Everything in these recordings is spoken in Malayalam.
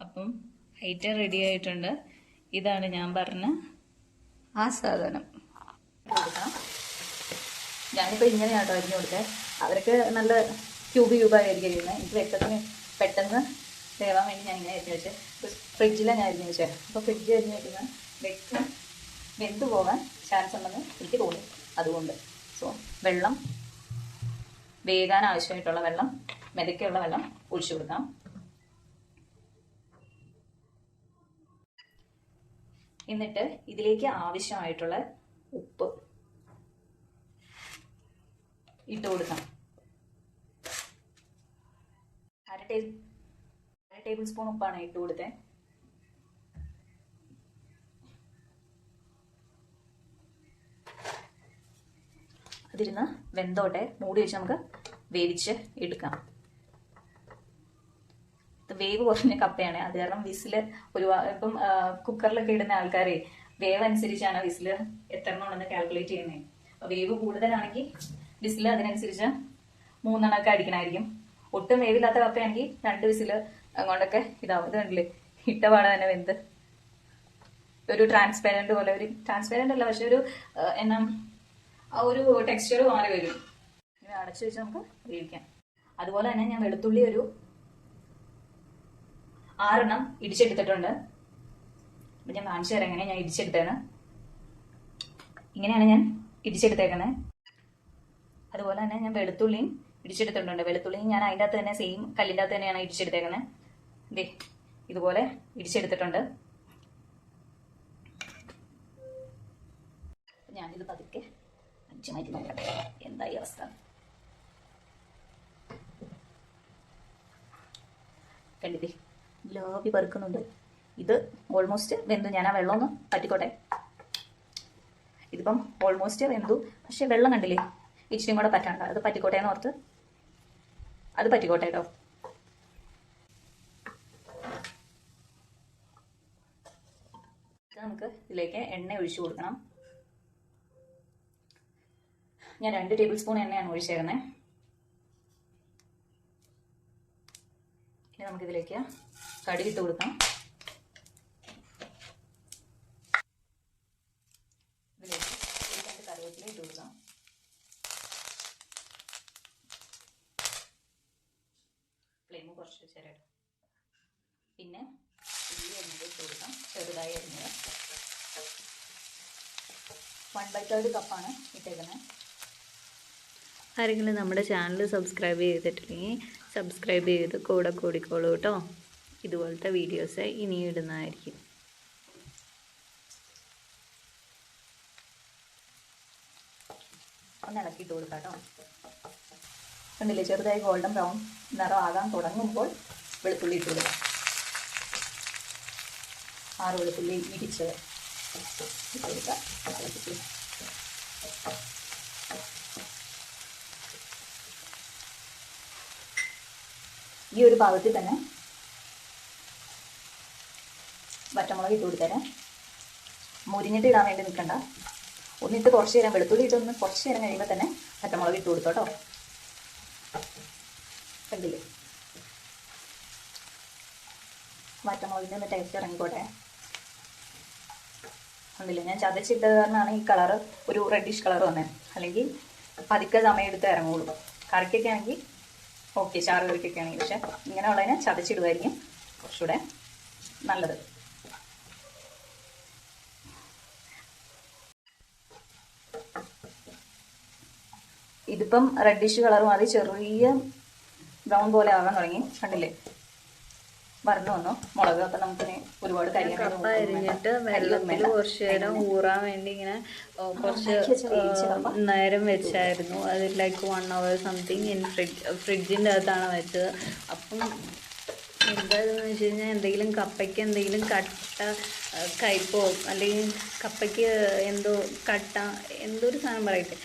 അപ്പം ഐറ്റം റെഡി ആയിട്ടുണ്ട്. ഇതാണ് ഞാൻ പറഞ്ഞ ആ സാധനം. കൊടുക്കാം. ഞാനിപ്പോൾ ഇങ്ങനെയാട്ടോ അരിഞ്ഞു കൊടുത്തത്. അവർക്ക് നല്ല ക്യൂബായിരിക്കും ഇരുന്നത്. എനിക്ക് വ്യക്തത്തിന് പെട്ടെന്ന് വേവാൻ വേണ്ടി ഞാൻ ഇങ്ങനെ അരിഞ്ഞു വെച്ചത്. ഫ്രിഡ്ജിലാണ് ഞാൻ അരിഞ്ഞു വെച്ചത്. അപ്പോൾ ഫ്രിഡ്ജിൽ അരിഞ്ഞു വെക്കുന്നത് വെന്ത് പോകാൻ ചാൻസ് ഉണ്ടെന്ന് എനിക്ക് തോന്നി. അതുകൊണ്ട് വെള്ളം വേകാൻ ആവശ്യമായിട്ടുള്ള വെള്ളം, മെതയ്ക്കുള്ള വെള്ളം ഒഴിച്ചു കൊടുക്കാം. എന്നിട്ട് ഇതിലേക്ക് ആവശ്യമായിട്ടുള്ള ഉപ്പ് ഇട്ട് കൊടുക്കാം. അര ടേബിൾ സ്പൂൺ ഉപ്പാണ് ഇട്ട് കൊടുത്തത്. അതിരുന്ന് വെന്തോട്ടെ. മൂടി വെച്ച് നമുക്ക് വേവിച്ച് എടുക്കാം. വേവ് കുറഞ്ഞ കപ്പയാണ്. അത് കാരണം വിസില് ഇപ്പം കുക്കറിലൊക്കെ ഇടുന്ന ആൾക്കാരെ വേവ് അനുസരിച്ചാണ് വിസില് എത്ര എണ്ണമെന്ന് കാൽക്കുലേറ്റ് ചെയ്യുന്നത്. അപ്പൊ വേവ് കൂടുതലാണെങ്കിൽ വിസില് അതിനനുസരിച്ച് 3 എണ്ണമൊക്കെ അടിക്കണമായിരിക്കും. ഒട്ടും വേവില്ലാത്ത കപ്പയാണെങ്കിൽ 2 വിസില് അങ്ങോട്ടൊക്കെ ഇതാവും. ഇത് കണ്ടില്ലേ, ഇട്ടപാടെ തന്നെ വെന്ത് ഒരു ട്രാൻസ്പെരന്റ് പോലെ, ഒരു ട്രാൻസ്പെരന്റ് അല്ല, പക്ഷെ ഒരു ആ ഒരു ടെക്സ്ചർ മാറി വരും. ഇനി അടച്ചു വെച്ച് നമുക്ക് വേവിക്കാം. അതുപോലെ തന്നെ ഞാൻ വെളുത്തുള്ളി ഒരു 6 എണ്ണം ഇടിച്ചെടുത്തിട്ടുണ്ട്. അപ്പൊ ഞാൻ കാണിച്ചു തരാം എങ്ങനെയാണ് ഞാൻ ഇടിച്ചെടുത്തതെന്ന്. ഇങ്ങനെയാണ് ഞാൻ ഇടിച്ചെടുത്തേക്കുന്നത്. അതുപോലെ തന്നെ ഞാൻ വെളുത്തുള്ളിയും ഇടിച്ചെടുത്തിട്ടുണ്ട്. വെളുത്തുള്ളിയും ഞാൻ അതിൻ്റെ അകത്ത് തന്നെ സെയിം കല്ലിൻ്റെ അകത്ത് തന്നെയാണ് ഇടിച്ചെടുത്തേക്കുന്നത്. ദേ ഇതുപോലെ ഇടിച്ചെടുത്തിട്ടുണ്ട്. ഞാനിത് പതുക്കെ മാറ്റി നോക്കട്ടെ എന്തായി അവസ്ഥ. കണ്ടില്ലേ, ലാവി പറുക്കുന്നുണ്ട്. ഇത് ഓൾമോസ്റ്റ് വെന്തു. ഞാൻ ആ വെള്ളം ഒന്ന് പറ്റിക്കോട്ടെ. ഇതിപ്പം ഓൾമോസ്റ്റ് വെന്തു. പക്ഷെ വെള്ളം കണ്ടില്ലേ, ഇച്ചിരിയും കൂടെ പറ്റാണ്ട്. അത് പറ്റിക്കോട്ടെ എന്ന് ഓർത്ത് അത് പറ്റിക്കോട്ടെ കേട്ടോ. നമുക്ക് ഇതിലേക്ക് എണ്ണ ഒഴിച്ചു കൊടുക്കണം. ഞാൻ 2 ടേബിൾ സ്പൂൺ എണ്ണയാണ് ഒഴിച്ചേക്കുന്നത്. ഇനി നമുക്കിതിലേക്ക് കടുകിട്ട് കൊടുക്കാം. ഇതിലേക്ക് 2 കറിവേപ്പില ഇട്ട് കൊടുക്കാം. ഫ്ലെയിം കുറച്ച് വെച്ചേരാം. പിന്നെ ഉള്ളി അരിഞ്ഞത് ഇട്ട് കൊടുക്കാം, ചെറുതായി അരിഞ്ഞത്. 1/3 കപ്പാണ് ഇട്ടേക്കുന്നത്. ആരെങ്കിലും നമ്മുടെ ചാനൽ സബ്സ്ക്രൈബ് ചെയ്തിട്ടില്ലെങ്കിൽ സബ്സ്ക്രൈബ് ചെയ്ത് കൂടെ കൂടിക്കോളൂ കേട്ടോ. ഇതുപോലത്തെ വീഡിയോസ് ഇനി ഇടുന്നതായിരിക്കും. ഒന്ന് ഇളക്കിയിട്ട് കൊടുക്കാം കേട്ടോ. കണ്ടില്ലേ, ചെറുതായി ഗോൾഡൻ ബ്രൗൺ നിറം ആകാൻ തുടങ്ങുമ്പോൾ വെളുത്തുള്ളി ഇട്ട് കൊടുക്കാം. 6 വെളുത്തുള്ളി ഇടിച്ചത് ഇട്ട് കൊടുക്കാം. ഈ ഒരു പാകത്തിൽ തന്നെ പച്ചമുളക് ഇട്ട് കൊടുത്തേരാം. മുരിഞ്ഞിട്ട് ഇടാൻ വേണ്ടി നിൽക്കണ്ട. ഒന്നിട്ട് കുറച്ച് നേരം, വെളുത്തുള്ളി ഇട്ടൊന്ന് കുറച്ച് നേരം കഴിയുമ്പോൾ തന്നെ പച്ചമുളക് ഇട്ട് കൊടുത്തോട്ടോ. കണ്ടില്ലേ, പച്ചമുളകിൻ്റെ ഒന്ന് ടേസ്റ്റ് ഇറങ്ങിക്കോട്ടെ. കണ്ടില്ലേ, ഞാൻ ചതച്ചിട്ടത് കാരണമാണ് ഈ കളറ് ഒരു റെഡിഷ് കളർ വന്നത്. അല്ലെങ്കിൽ പതുക്കെ സമയം എടുത്ത് ഇറങ്ങുള്ളൂ. കറിക്കൊക്കെ ആണെങ്കിൽ ഓക്കെ, ചാറ് കറിക്കൊക്കെ ആണെങ്കിൽ. പക്ഷെ ഇങ്ങനെയുള്ളതിനെ ചതച്ചിടുമായിരിക്കും കുറച്ചുകൂടെ നല്ലത്. ഇതിപ്പം റെഡിഷ് കളർ മാറി ചെറിയ ബ്രൗൺ പോലെ ആകാൻ തുടങ്ങി. കണ്ടില്ലേ, വറന്നു വന്നു മുളക്. അപ്പം നമുക്കിനി ഒരുപാട് കപ്പ അരിഞ്ഞിട്ട് വെള്ളത്തിൽ കുറച്ച് നേരം ഊറാൻ വേണ്ടി ഇങ്ങനെ കുറച്ച് നേരം വെച്ചായിരുന്നു. അത് ലൈക്ക് 1 hour സംതിങ് ഫ്രിഡ്ജിൻ്റെ അകത്താണ് വെച്ചത്. അപ്പം എന്താണെന്ന് വെച്ച് കഴിഞ്ഞാൽ എന്തെങ്കിലും കപ്പയ്ക്ക് എന്തെങ്കിലും കട്ട കയ്പോ അല്ലെങ്കിൽ കപ്പയ്ക്ക് എന്തോ കട്ട എന്തോ ഒരു സാധനം പറയട്ടെ,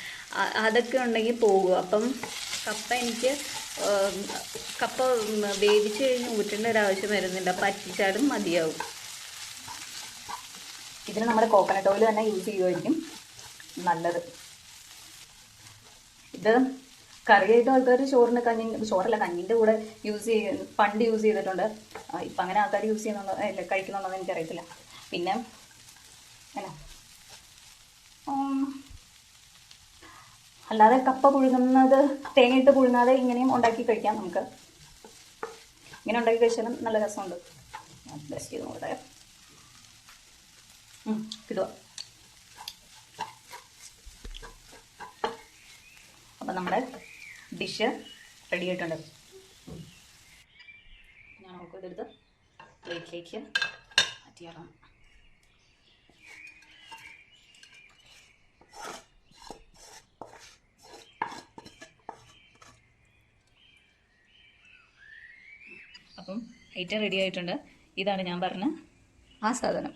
അതൊക്കെ ഉണ്ടെങ്കിൽ പോകും. അപ്പം കപ്പ വേവിച്ച് കഴിഞ്ഞ് ഊറ്റേണ്ട ഒരാവശ്യം വരുന്നില്ല, പറ്റിച്ചാലും മതിയാവും. ഇതിന് നമ്മുടെ കോക്കനട്ട് ഓയിൽ തന്നെ യൂസ് ചെയ്യുമായിരിക്കും നല്ലത്. ഇത് കറിയായിട്ട് ആൾക്കാർ ചോറിന് ചോറല്ല കഞ്ഞിൻ്റെ കൂടെ പണ്ട് യൂസ് ചെയ്തിട്ടുണ്ട്. ഇപ്പം അങ്ങനെ ആൾക്കാർ യൂസ് ചെയ്യുന്നുണ്ടോ അല്ല കഴിക്കുന്നുണ്ടോ എന്ന് എനിക്കറിയത്തില്ല. പിന്നെ എന്നാ അല്ലാതെ കപ്പ പുഴുങ്ങുന്നത് തേങ്ങയിട്ട് പുഴുങ്ങാതെ ഇങ്ങനെയും ഉണ്ടാക്കി കഴിക്കാം നമുക്ക്. ഇങ്ങനെ ഉണ്ടാക്കി കഴിച്ചാലും നല്ല രസമുണ്ട്. ബെസ്റ്റ് ചെയ്ത് നോക്കട്ടെ. കിട്ടുക. അപ്പം നമ്മുടെ ഡിഷ് റെഡി ആയിട്ടുണ്ട്. ഞാൻ നമുക്ക് ഇതെടുത്ത് പ്ലേറ്റിലേക്ക് മാറ്റിയാറാം. അപ്പം ഐറ്റം റെഡി ആയിട്ടുണ്ട്. ഇതാണ് ഞാൻ പറഞ്ഞ ആ സാധനം.